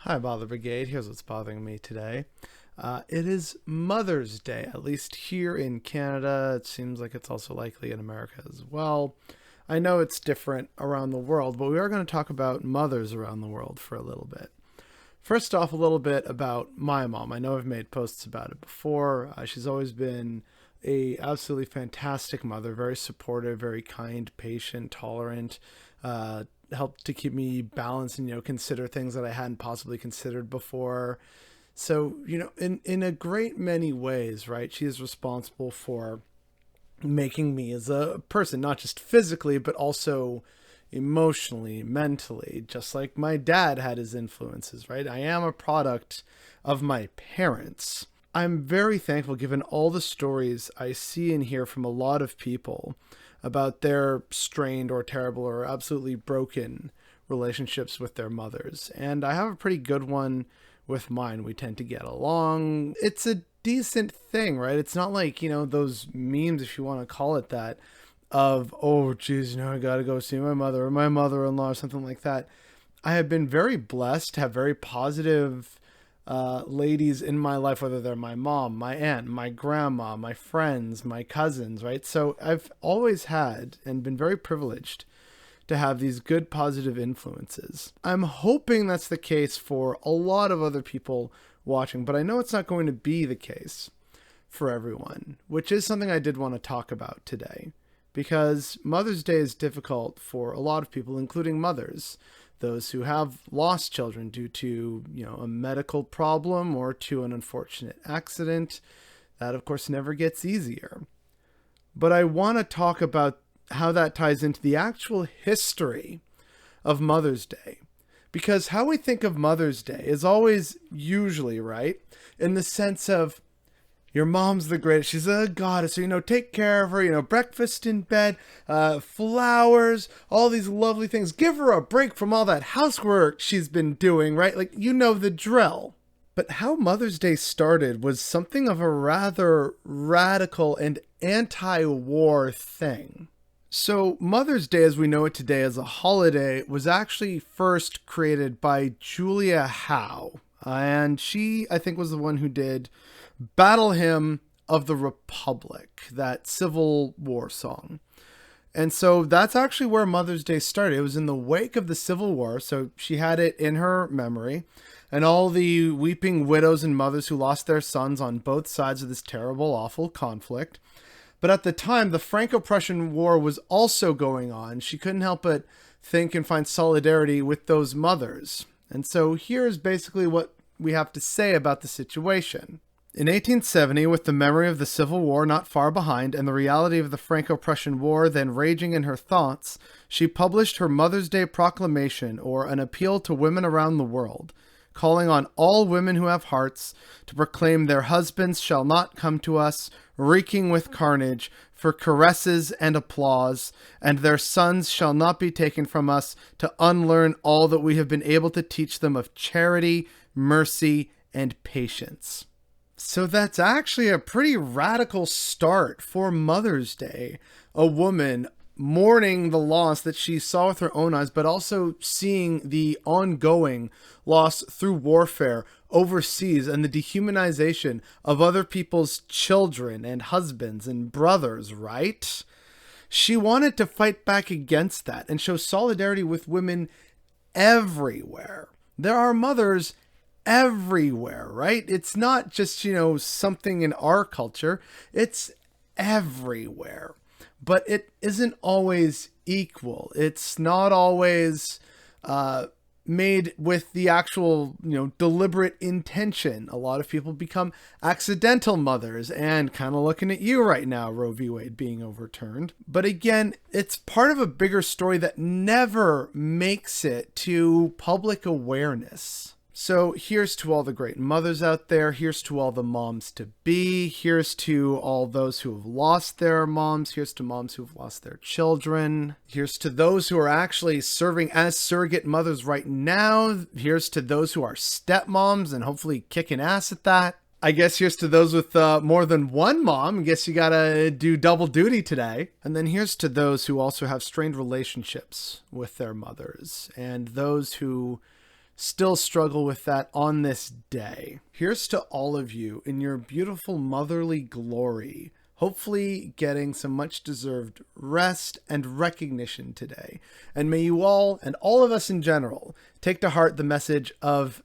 Hi, Bother Brigade. Here's what's bothering me today. It is Mother's Day, at least here in Canada. It seems like it's also likely in America as well. I know it's different around the world, but we are going to talk about mothers around the world for a little bit. First off, a little bit about my mom. I know I've made posts about it before. She's always been a absolutely fantastic mother, very supportive, very kind, patient, tolerant, helped to keep me balanced and, consider things that I hadn't possibly considered before. So, in a great many ways, right, she is responsible for making me as a person, not just physically, but also emotionally, mentally, just like my dad had his influences, right? I am a product of my parents. I'm very thankful given all the stories I see and hear from a lot of people about their strained or terrible or absolutely broken relationships with their mothers. And I have a pretty good one with mine. We tend to get along. It's a decent thing, right? It's not like, those memes, if you want to call it that, of, oh, geez, I got to go see my mother or my mother-in-law or something like that. I have been very blessed to have very positive ladies in my life, whether they're my mom, my aunt, my grandma, my friends, my cousins, right? So I've always had and been very privileged to have these good positive influences. I'm hoping that's the case for a lot of other people watching, but I know it's not going to be the case for everyone, which is something I did want to talk about today, because Mother's Day is difficult for a lot of people, including mothers, those who have lost children due to, a medical problem or to an unfortunate accident. That, of course, never gets easier. But I want to talk about how that ties into the actual history of Mother's Day. Because how we think of Mother's Day is always usually, right, in the sense of, your mom's the greatest. She's a goddess. So, take care of her, breakfast in bed, flowers, all these lovely things. Give her a break from all that housework she's been doing, right? Like, the drill. But how Mother's Day started was something of a rather radical and anti-war thing. So Mother's Day, as we know it today as a holiday, was actually first created by Julia Howe. And she, I think, was the one who did Battle Hymn of the Republic, that Civil War song. And so that's actually where Mother's Day started. It was in the wake of the Civil War, so she had it in her memory. And all the weeping widows and mothers who lost their sons on both sides of this terrible, awful conflict. But at the time, the Franco-Prussian War was also going on. She couldn't help but think and find solidarity with those mothers. And so here's basically what we have to say about the situation. In 1870, with the memory of the Civil War not far behind and the reality of the Franco-Prussian War then raging in her thoughts, she published her Mother's Day Proclamation, or an appeal to women around the world, calling on all women who have hearts to proclaim their husbands shall not come to us, reeking with carnage, for caresses and applause, and their sons shall not be taken from us to unlearn all that we have been able to teach them of charity, mercy, and patience. So that's actually a pretty radical start for Mother's Day. A woman mourning the loss that she saw with her own eyes, but also seeing the ongoing loss through warfare overseas and the dehumanization of other people's children and husbands and brothers, right? She wanted to fight back against that and show solidarity with women everywhere. There are mothers everywhere, right? It's not just, something in our culture. It's everywhere. But it isn't always equal. It's not always made with the actual, deliberate intention. A lot of people become accidental mothers, and kind of looking at you right now, Roe v. Wade being overturned. But again, it's part of a bigger story that never makes it to public awareness. So here's to all the great mothers out there. Here's to all the moms to be. Here's to all those who have lost their moms. Here's to moms who have lost their children. Here's to those who are actually serving as surrogate mothers right now. Here's to those who are stepmoms and hopefully kicking ass at that. I guess here's to those with more than one mom. I guess you gotta do double duty today. And then here's to those who also have strained relationships with their mothers, and those who still struggle with that on this day. Here's to all of you in your beautiful motherly glory, hopefully getting some much deserved rest and recognition today. And may you all, and all of us in general, take to heart the message of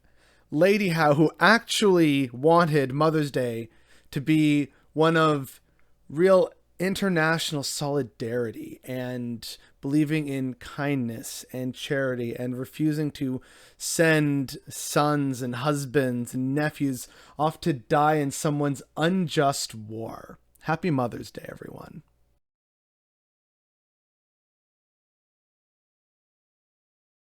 Lady Howe, who actually wanted Mother's Day to be one of real international solidarity and believing in kindness and charity and refusing to send sons and husbands and nephews off to die in someone's unjust war. Happy Mother's Day, everyone.